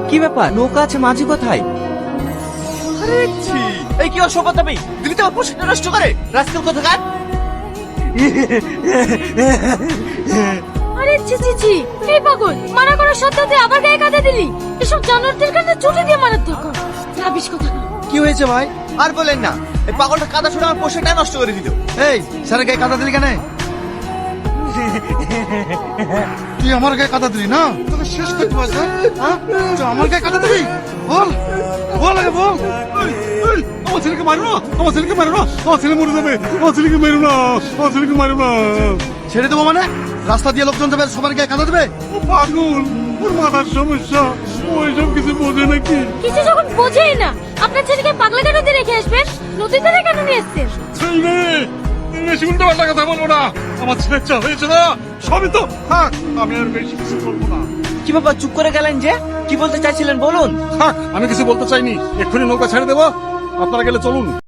কি ব্যাপার, নৌকা আছে, মাঝি কোথায়? আরে ছি, এই কি অসভ্যতা তুমি? দিলি তো পোশাকটা নষ্ট করে রাস্তার কোথাকার। আরে ছি ছি ছি, এই পাগল, মানা করার সত্ত্বেও তুই আবার গায়ে কাঁদা দিলি। এসব জানোয়ারদের কাছে ছুটি দিয়ে মারার দরকার। রাবিশ কথা। কি হয়েছে ভাই? আর বলেন না, এই পাগলটা কাদা ছুড়ে আমার পোশাকটা নষ্ট করে দিল। এই স্যারের গায়ে কাদা দিলি কেন? তুই আমার গায়ে কাদা দিলি না, তোকে শেষ করতে পারছ। তুই আমার গায়ে কাদা দিলি? বল বল আগে বল। আমার ছেলেকে মারো না, আমার ছেলেকে মারো না, আমার ছেলে মরে যাবে, আমার ছেলেকে মেরো না, আমার ছেলেকে মারো না। ছেড়ে দেবো মানে? রাস্তা দিয়ে লোকজন যাবে, সবার গায়ে কাদা দেবে? ও পাগল, ওর মাথার সমস্যা, ও এসব কিছু বোঝে নাকি? কিছু যখন বোঝেই না, আপনার ছেলেকে পাগলা কেন দিয়ে রেখে আসবেন? নদী তীরে কেন নিয়ে এসছেন? ছেলে, বেশি উল্টো পাল্টা কথা বলবো না। আমার ছেলের চা হয়েছে না, সবই তো থাক, আমি আর বেশি কিছু বলবো না। কি ব্যাপার, চুপ করে গেলেন যে? কি বলতে চাইছিলেন বলুন। থাক, আমি কিছু বলতে চাইনি, এক্ষুনি নৌকা ছেড়ে দেবো, আপনারা গেলে চলুন।